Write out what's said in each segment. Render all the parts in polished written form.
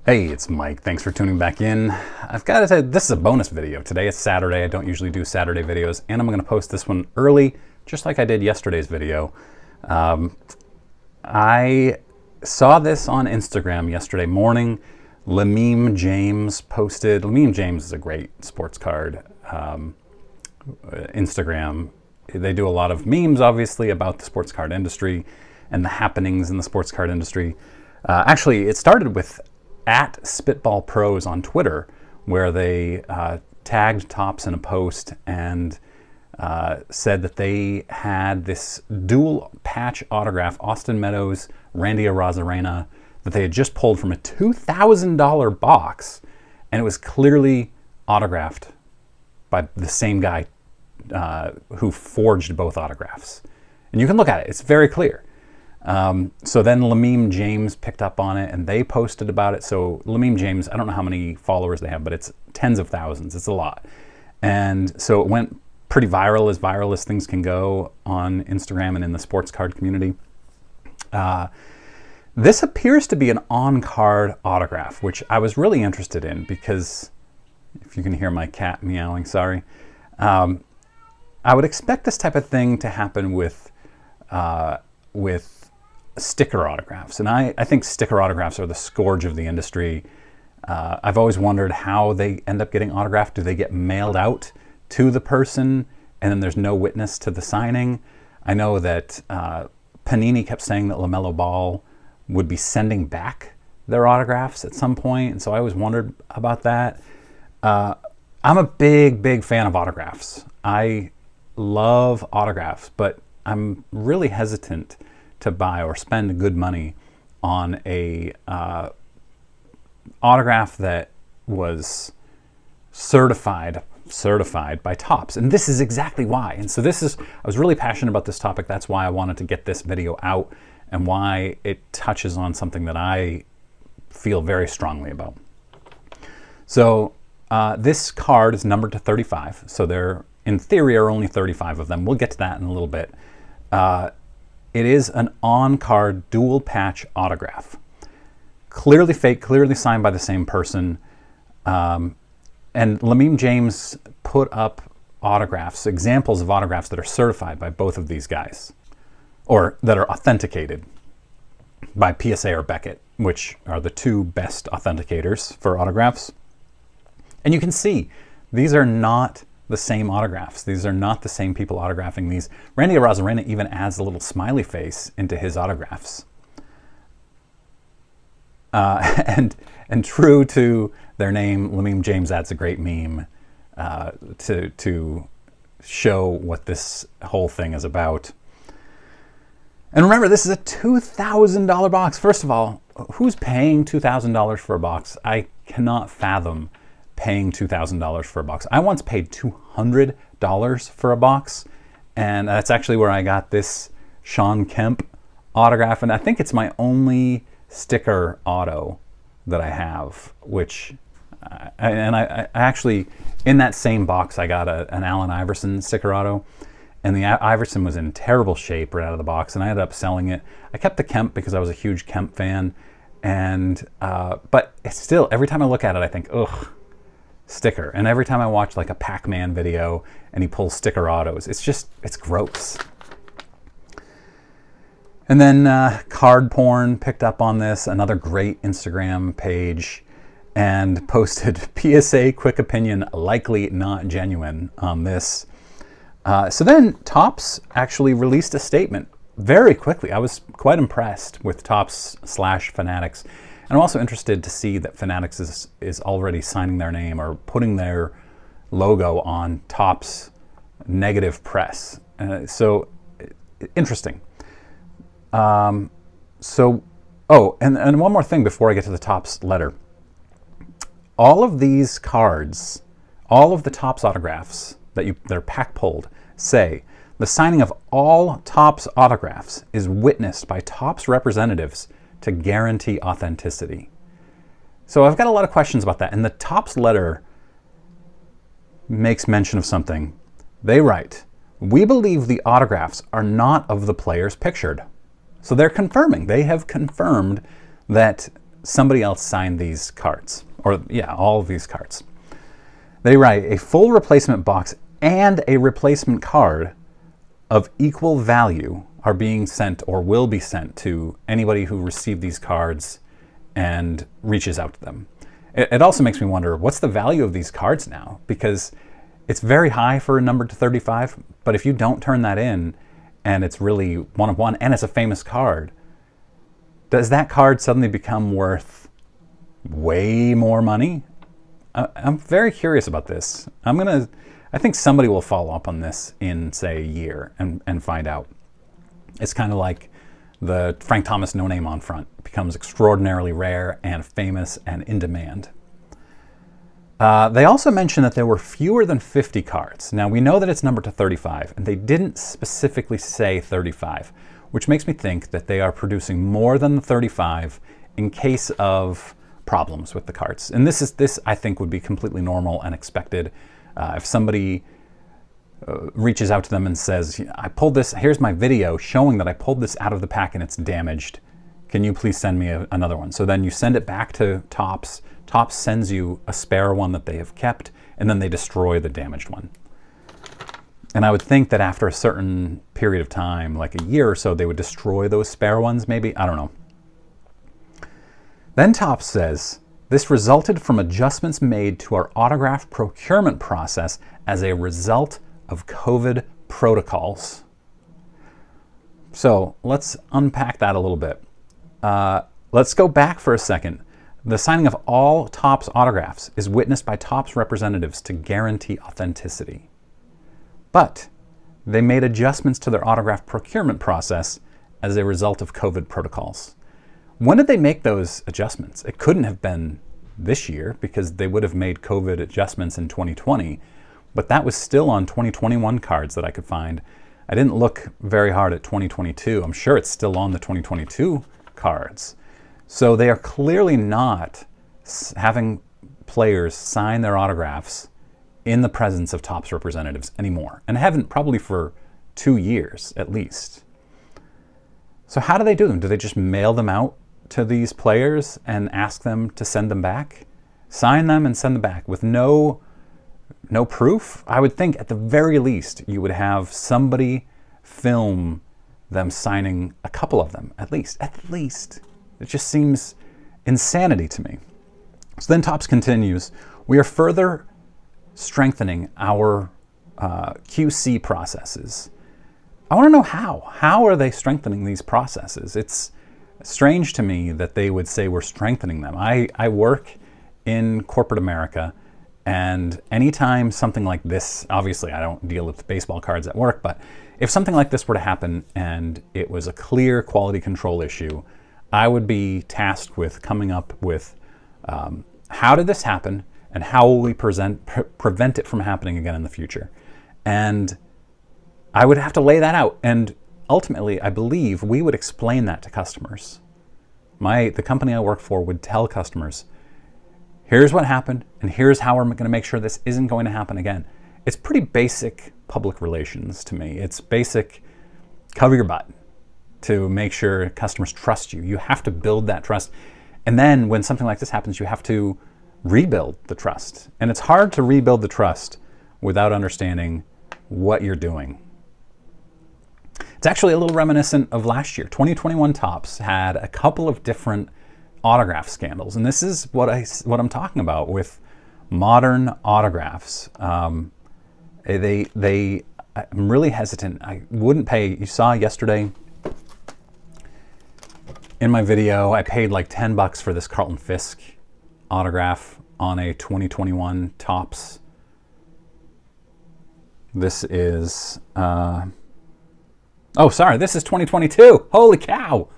Hey, it's Mike. Thanks for tuning back in. I've got to say, this is a bonus video. Today is Saturday. I don't usually do Saturday videos, and I'm going to post this one early, just like I did yesterday's video. I saw this on Instagram yesterday morning. Lamim James posted. Lamim James is a great sports card Instagram. They do a lot of memes, obviously, about the sports card industry and the happenings in the sports card industry. Actually, it started with at Spitball Pros on Twitter, where they tagged Topps in a post and said that they had this dual patch autograph, Austin Meadows, Randy Arozarena, that they had just pulled from a $2,000 box, and it was clearly autographed by the same guy who forged both autographs. And you can look at it, it's very clear. So then Lamim James picked up on it and they posted about it. So Lamim James, I don't know how many followers they have, but it's tens of thousands. It's a lot. And so it went pretty viral as things can go on Instagram and in the sports card community. This appears to be an on-card autograph, which I was really interested in because, if you can hear my cat meowing, sorry. I would expect this type of thing to happen with sticker autographs. And I think sticker autographs are the scourge of the industry. I've always wondered how they end up getting autographed. Do they get mailed out to the person and then there's no witness to the signing? I know that Panini kept saying that LaMelo Ball would be sending back their autographs at some point, and so I always wondered about that. I'm a big fan of autographs. I love autographs, but I'm really hesitant to buy or spend good money on a autograph that was certified by Topps, and this is exactly why. And so I was really passionate about this topic. That's why I wanted to get this video out and why it touches on something that I feel very strongly about. So this card is numbered to 35, so there in theory are only 35 of them. We'll get to that in a little bit. It is an on-card dual patch autograph. Clearly fake, clearly signed by the same person. And Lamim James put up autographs, examples of autographs that are certified by both of these guys, or that are authenticated by PSA or Beckett, which are the two best authenticators for autographs. And you can see these are not the same autographs. These are not the same people autographing these. Randy Arozarena even adds a little smiley face into his autographs. And true to their name, Lamim James adds a great meme to show what this whole thing is about. And remember, this is a $2,000 box. First of all, who's paying $2,000 for a box? I cannot fathom paying $2,000 for a box. I once paid $200 for a box, and that's actually where I got this Sean Kemp autograph, and I think it's my only sticker auto that I have, which, I actually, in that same box, I got an Allen Iverson sticker auto, and the Iverson was in terrible shape right out of the box, and I ended up selling it. I kept the Kemp because I was a huge Kemp fan, and but it's still, every time I look at it, I think, ugh, sticker. And every time I watch like a Pac-Man video and he pulls sticker autos, it's gross. And then Card Porn picked up on this, another great Instagram page, and posted PSA quick opinion, likely not genuine on this. So then Topps actually released a statement very quickly. I was quite impressed with Topps/Fanatics. And I'm also interested to see that Fanatics is already signing their name or putting their logo on Topps negative press. So interesting. And one more thing before I get to the Topps letter. All of these cards, all of the Topps autographs that are pack pulled say, the signing of all Topps autographs is witnessed by Topps representatives to guarantee authenticity. So I've got a lot of questions about that. And the Topps letter makes mention of something. They write, "We believe the autographs are not of the players pictured." So they're confirming. They have confirmed that somebody else signed these cards, or yeah, all of these cards. They write, a full replacement box and a replacement card of equal value are being sent or will be sent to anybody who received these cards and reaches out to them. It also makes me wonder, what's the value of these cards now? Because it's very high for a number to 35, but if you don't turn that in and it's really one of one and it's a famous card, does that card suddenly become worth way more money? I'm very curious about this. I think somebody will follow up on this in, say, a year and find out. It's kind of like the Frank Thomas no name on front becomes extraordinarily rare and famous and in demand. They also mentioned that there were fewer than 50 cards. Now, we know that it's numbered to 35, and they didn't specifically say 35, which makes me think that they are producing more than the 35 in case of problems with the cards. And this I think would be completely normal and expected. If somebody reaches out to them and says, I pulled this, here's my video showing that I pulled this out of the pack and it's damaged. Can you please send me another one? So then you send it back to Topps. Topps sends you a spare one that they have kept, and then they destroy the damaged one. And I would think that after a certain period of time, like a year or so, they would destroy those spare ones maybe. I don't know. Then Topps says, this resulted from adjustments made to our autograph procurement process as a result of COVID protocols. So let's unpack that a little bit. Let's go back for a second. The signing of all Topps autographs is witnessed by Topps representatives to guarantee authenticity. But they made adjustments to their autograph procurement process as a result of COVID protocols. When did they make those adjustments? It couldn't have been this year because they would have made COVID adjustments in 2020, but that was still on 2021 cards that I could find. I didn't look very hard at 2022. I'm sure it's still on the 2022 cards. So they are clearly not having players sign their autographs in the presence of Topps representatives anymore, and haven't probably for 2 years at least. So how do they do them? Do they just mail them out to these players and ask them to send them back? Sign them and send them back with no proof? I would think at the very least you would have somebody film them signing a couple of them, at least. It just seems insanity to me. So then Topps continues, we are further strengthening our QC processes. I want to know how. How are they strengthening these processes? It's strange to me that they would say we're strengthening them. I work in corporate America, and anytime something like this, obviously I don't deal with baseball cards at work, but if something like this were to happen and it was a clear quality control issue, I would be tasked with coming up with how did this happen and how will we prevent it from happening again in the future. And I would have to lay that out. And ultimately, I believe we would explain that to customers. The company I work for would tell customers, here's what happened, and here's how we're going to make sure this isn't going to happen again. It's pretty basic public relations to me. It's basic cover your butt to make sure customers trust you. You have to build that trust. And then when something like this happens, you have to rebuild the trust. And it's hard to rebuild the trust without understanding what you're doing. It's actually a little reminiscent of last year. 2021 Topps had a couple of different autograph scandals, and this is what I'm talking about with modern autographs. I'm really hesitant. I wouldn't pay. You saw yesterday in my video, I paid like $10 for this Carlton Fisk autograph on a 2021 Topps. This is this is 2022. Holy cow.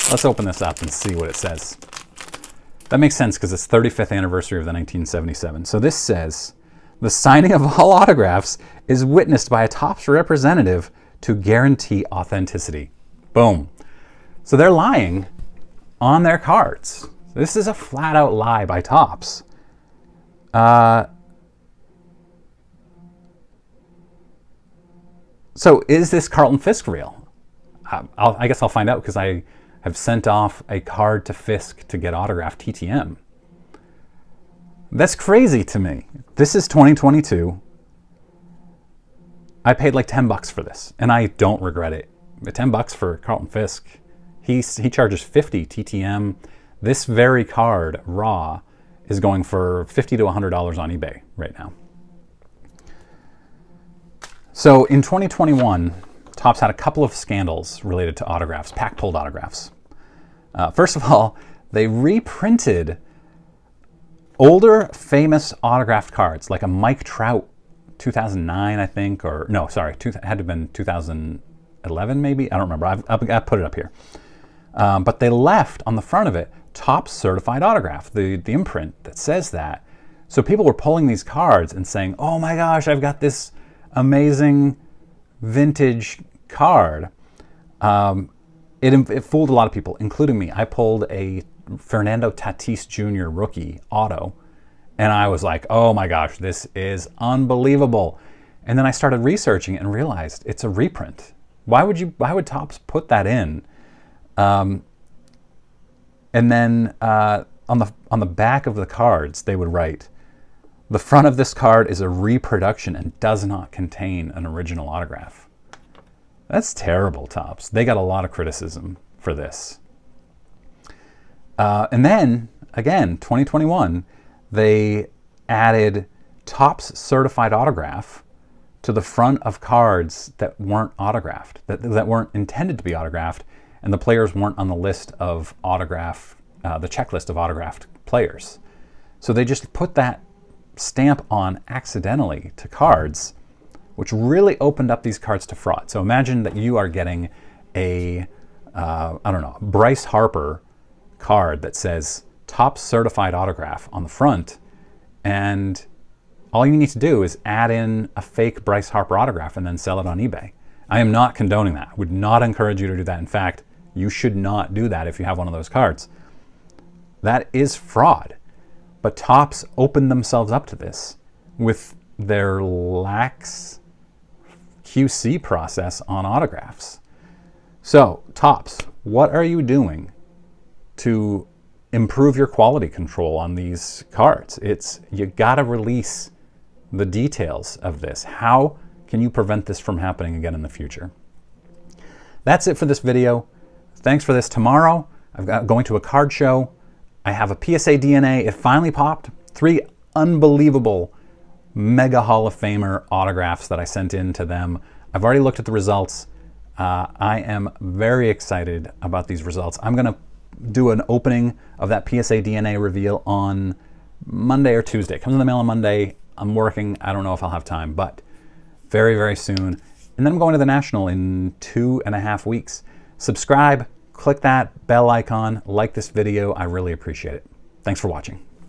Let's open this up and see what it says. That makes sense because it's 35th anniversary of the 1977. So this says, the signing of all autographs is witnessed by a Topps representative to guarantee authenticity. Boom. So they're lying on their cards. This is a flat out lie by Topps. So is this Carlton Fisk real? I guess I'll find out because I have sent off a card to Fisk to get autographed TTM. That's crazy to me. This is 2022. I paid like $10 for this, and I don't regret it. $10 for Carlton Fisk. He charges 50 TTM. This very card, raw, is going for $50 to $100 on eBay right now. So in 2021, Topps had a couple of scandals related to autographs, pack-pulled autographs. First of all, they reprinted older famous autographed cards, like a Mike Trout 2009, I think, or no, sorry, it had to have been 2011 maybe? I don't remember. I put it up here. But they left on the front of it Topps certified autograph, the imprint that says that. So people were pulling these cards and saying, oh my gosh, I've got this amazing vintage card. It fooled a lot of people, including me. I pulled a Fernando Tatis Jr. rookie auto, and I was like, oh my gosh, this is unbelievable. And then I started researching and realized it's a reprint. Why would Topps put that in? And then on the back of the cards, they would write, the front of this card is a reproduction and does not contain an original autograph. That's terrible, Topps. They got a lot of criticism for this. And then, again, 2021, they added Topps certified autograph to the front of cards that weren't autographed, that weren't intended to be autographed, and the players weren't on the list of the checklist of autographed players. So they just put that stamp on accidentally to cards, which really opened up these cards to fraud. So imagine that you are getting a, Bryce Harper card that says Topps certified autograph on the front, and all you need to do is add in a fake Bryce Harper autograph and then sell it on eBay. I am not condoning that. I would not encourage you to do that. In fact, you should not do that if you have one of those cards. That is fraud. But Topps opened themselves up to this with their lax QC process on autographs. So, Topps, what are you doing to improve your quality control on these cards? You gotta release the details of this. How can you prevent this from happening again in the future? That's it for this video. Thanks for this. Tomorrow, going to a card show. I have a PSA DNA. It finally popped. 3 unbelievable mega Hall of Famer autographs that I sent in to them. I've already looked at the results. I am very excited about these results. I'm going to do an opening of that PSA DNA reveal on Monday or Tuesday. It comes in the mail on Monday. I'm working. I don't know if I'll have time, but very, very soon. And then I'm going to the National in 2.5 weeks. Subscribe, click that bell icon, like this video. I really appreciate it. Thanks for watching.